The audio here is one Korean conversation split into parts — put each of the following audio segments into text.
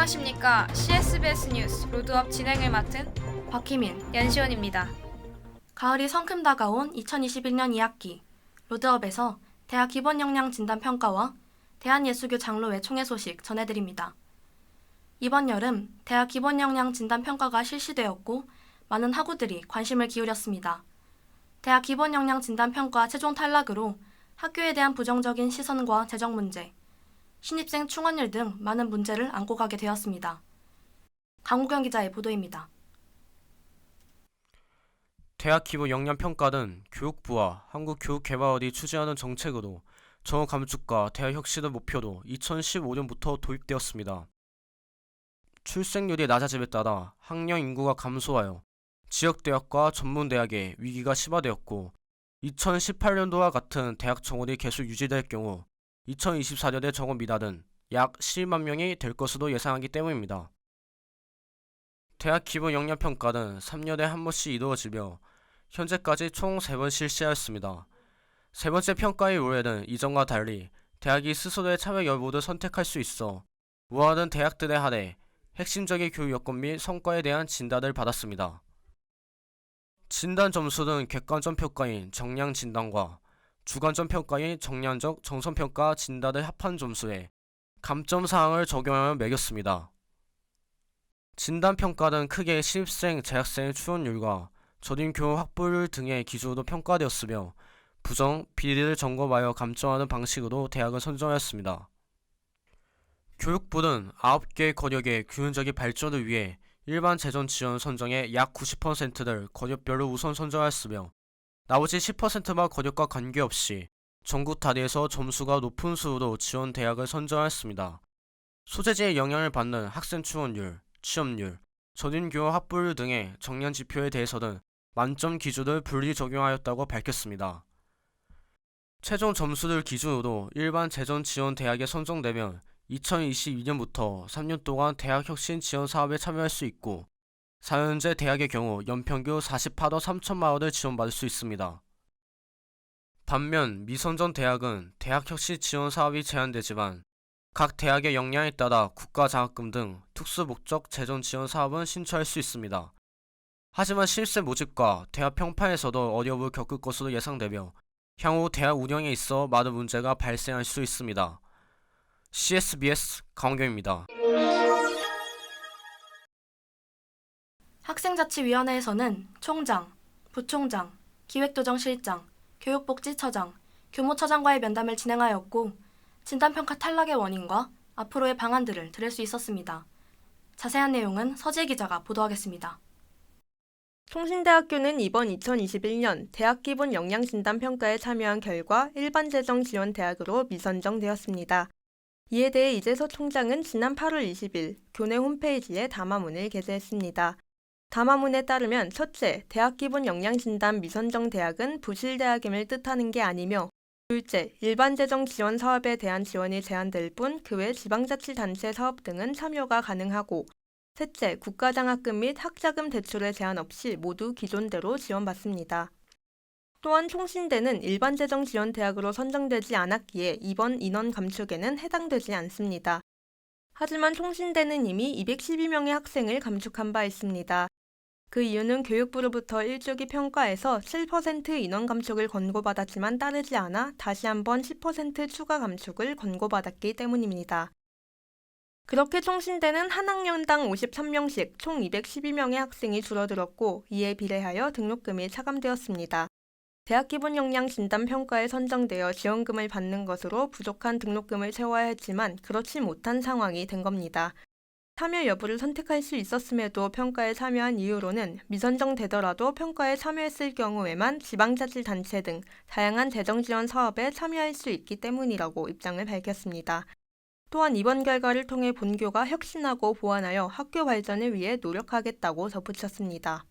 안녕하십니까. CSBS 뉴스 로드업 진행을 맡은 박희민, 연시원입니다. 가을이 성큼 다가온 2021년 2학기 로드업에서 대학 기본역량 진단평가와 대한예수교 장로회 총회 소식 전해드립니다. 이번 여름 대학 기본역량 진단평가가 실시되었고 많은 학우들이 관심을 기울였습니다. 대학 기본역량 진단평가 최종 탈락으로 학교에 대한 부정적인 시선과 재정 문제, 신입생 충원율 등 많은 문제를 안고 가게 되었습니다. 강우경 기자의 보도입니다. 대학 기본 역량 평가는 교육부와 한국교육개발원이 추진하는 정책으로 정원 감축과 대학 혁신의 목표로 2015년부터 도입되었습니다. 출생률이 낮아짐에 따라 학령 인구가 감소하여 지역대학과 전문대학의 위기가 심화되었고 2018년도와 같은 대학 정원이 계속 유지될 경우 2024년의 정원 미달은 약 12만 명이 될 것으로 예상하기 때문입니다. 대학 기본 역량 평가는 3년에 한 번씩 이루어지며 현재까지 총 3번 실시하였습니다. 세 번째 평가의 올해는 이전과 달리 대학이 스스로의 참여 여부를 선택할 수 있어 우아하는 대학들에 한해 핵심적인 교육 여건 및 성과에 대한 진단을 받았습니다. 진단 점수는 객관적 평가인 정량 진단과 주관적 평가인 정량적 정성평가 진단을 합한 점수에 감점 사항을 적용하여 매겼습니다. 진단평가는 크게 신입생, 재학생의 추원율과 전임 교원 확보율 등의 기준으로 평가되었으며 부정, 비리를 점검하여 감점하는 방식으로 대학을 선정하였습니다. 교육부는 9개 권역의 교육적인 발전을 위해 일반 재정 지원 선정의 약 90%를 권역별로 우선 선정하였으며 나머지 10%만 권역과 관계없이 전국 단위에서 점수가 높은 수로 지원 대학을 선정하였습니다. 소재지에 영향을 받는 학생 추원율, 취업률, 전임 교원 확보율 등의 정량 지표에 대해서는 만점 기준을 분리 적용하였다고 밝혔습니다. 최종 점수를 기준으로 일반 재정 지원 대학에 선정되면 2022년부터 3년 동안 대학 혁신 지원 사업에 참여할 수 있고 4년제 대학의 경우 연평균 48억 3천만 원을 지원받을 수 있습니다. 반면 미선정 대학은 대학 혁신 지원 사업이 제한되지만 각 대학의 역량에 따라 국가장학금 등 특수 목적 재정 지원 사업은 신청할 수 있습니다. 하지만 신입생 모집과 대학 평판에서도 어려움을 겪을 것으로 예상되며 향후 대학 운영에 있어 많은 문제가 발생할 수 있습니다. CSBS 강원경입니다. 학생자치위원회에서는 총장, 부총장, 기획도정실장, 교육복지처장, 교무처장과의 면담을 진행하였고 진단평가 탈락의 원인과 앞으로의 방안들을 들을 수 있었습니다. 자세한 내용은 서지혜 기자가 보도하겠습니다. 통신대학교는 이번 2021년 대학 기본 역량 진단 평가에 참여한 결과 일반 재정 지원 대학으로 미선정되었습니다. 이에 대해 이재서 총장은 지난 8월 20일 교내 홈페이지에 담화문을 게재했습니다. 담화문에 따르면 첫째, 대학 기본 역량 진단 미선정 대학은 부실대학임을 뜻하는 게 아니며 둘째, 일반 재정 지원 사업에 대한 지원이 제한될 뿐 그 외 지방자치단체 사업 등은 참여가 가능하고 셋째, 국가장학금 및 학자금 대출에 제한 없이 모두 기존대로 지원받습니다. 또한 총신대는 일반 재정 지원 대학으로 선정되지 않았기에 이번 인원 감축에는 해당되지 않습니다. 하지만 총신대는 이미 212명의 학생을 감축한 바 있습니다. 그 이유는 교육부로부터 일주기 평가에서 7% 인원 감축을 권고받았지만 따르지 않아 다시 한번 10% 추가 감축을 권고받았기 때문입니다. 그렇게 총신대는 한 학년당 53명씩 총 212명의 학생이 줄어들었고 이에 비례하여 등록금이 차감되었습니다. 대학 기본 역량 진단 평가에 선정되어 지원금을 받는 것으로 부족한 등록금을 채워야 했지만 그렇지 못한 상황이 된 겁니다. 참여 여부를 선택할 수 있었음에도 평가에 참여한 이유로는 미선정되더라도 평가에 참여했을 경우에만 지방자치단체 등 다양한 재정지원 사업에 참여할 수 있기 때문이라고 입장을 밝혔습니다. 또한 이번 결과를 통해 본교가 혁신하고 보완하여 학교 발전을 위해 노력하겠다고 덧붙였습니다.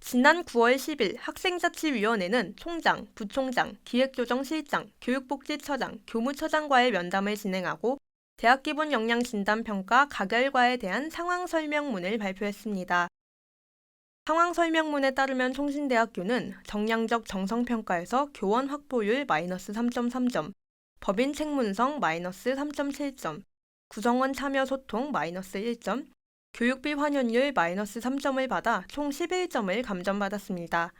지난 9월 10일 학생자치위원회는 총장, 부총장, 기획조정실장, 교육복지처장, 교무처장과의 면담을 진행하고 대학 기본 역량 진단 평가 가결과에 대한 상황 설명문을 발표했습니다. 상황 설명문에 따르면 총신대학교는 정량적 정성평가에서 교원 확보율 -3.3점, 법인 책문성 -3.7점, 구성원 참여 소통 마이너스 1점, 교육비 환원율 마이너스 3점을 받아 총 11점을 감점받았습니다.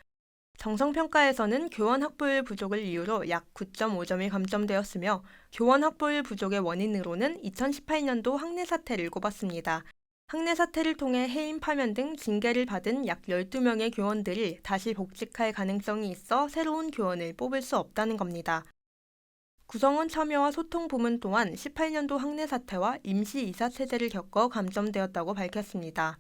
정성평가에서는 교원 확보율 부족을 이유로 약 9.5점이 감점되었으며 교원 확보율 부족의 원인으로는 2018년도 학내 사태를 꼽았습니다. 학내 사태를 통해 해임 파면 등 징계를 받은 약 12명의 교원들이 다시 복직할 가능성이 있어 새로운 교원을 뽑을 수 없다는 겁니다. 구성원 참여와 소통 부문 또한 18년도 학내 사태와 임시 이사 체제를 겪어 감점되었다고 밝혔습니다.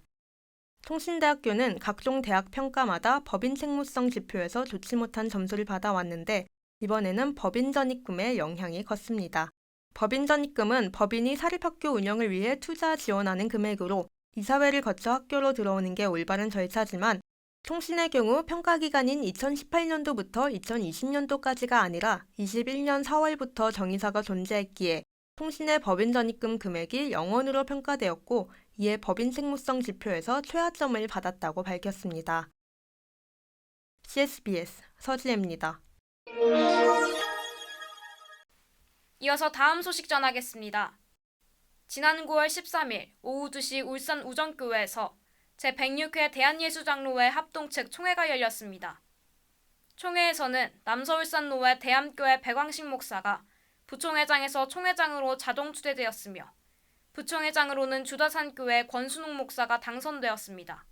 통신대학교는 각종 대학 평가마다 법인 책무성 지표에서 좋지 못한 점수를 받아왔는데 이번에는 법인 전입금의 영향이 컸습니다. 법인 전입금은 법인이 사립학교 운영을 위해 투자 지원하는 금액으로 이사회를 거쳐 학교로 들어오는 게 올바른 절차지만 통신의 경우 평가기간인 2018년도부터 2020년도까지가 아니라 21년 4월부터 정의사가 존재했기에 통신의 법인 전입금 금액이 0원으로 평가되었고 이에 법인 책무성 지표에서 최하점을 받았다고 밝혔습니다. CSBS 서지혜입니다. 이어서 다음 소식 전하겠습니다. 지난 9월 13일 오후 2시 울산 우정교회에서 제106회 대한예수장로회 합동측 총회가 열렸습니다. 총회에서는 남서울산노회 대함교회 백왕식 목사가 부총회장에서 총회장으로 자동 추대되었으며 부총회장으로는 주다산교회 권순웅 목사가 당선되었습니다.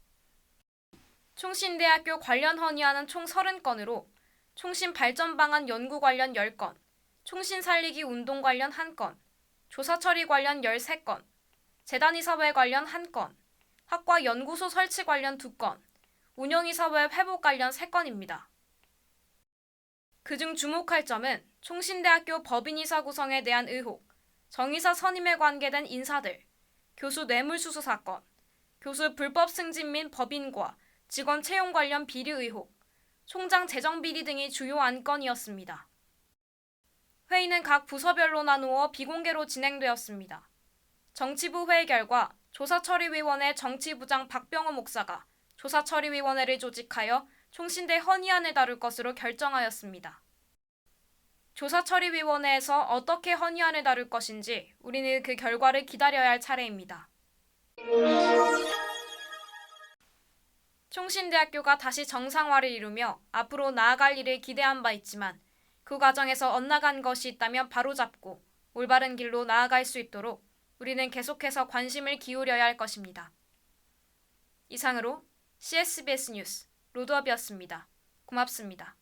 총신대학교 관련 헌의안은 총 30건으로 총신 발전 방안 연구 관련 10건, 총신 살리기 운동 관련 1건, 조사 처리 관련 13건, 재단이사회 관련 1건, 학과 연구소 설치 관련 2건, 운영이사회 회복 관련 3건입니다. 그중 주목할 점은 총신대학교 법인이사 구성에 대한 의혹, 정의사 선임에 관계된 인사들, 교수 뇌물수수 사건, 교수 불법 승진 및 법인과 직원 채용 관련 비리 의혹, 총장 재정 비리 등이 주요 안건이었습니다. 회의는 각 부서별로 나누어 비공개로 진행되었습니다. 정치부 회의 결과 조사처리위원회 정치부장 박병호 목사가 조사처리위원회를 조직하여 총신대 헌의안을 다룰 것으로 결정하였습니다. 조사처리위원회에서 어떻게 헌의안을 다룰 것인지 우리는 그 결과를 기다려야 할 차례입니다. 총신대학교가 다시 정상화를 이루며 앞으로 나아갈 일을 기대한 바 있지만 그 과정에서 엇나간 것이 있다면 바로잡고 올바른 길로 나아갈 수 있도록 우리는 계속해서 관심을 기울여야 할 것입니다. 이상으로 CSBS 뉴스 로드업이었습니다. 고맙습니다.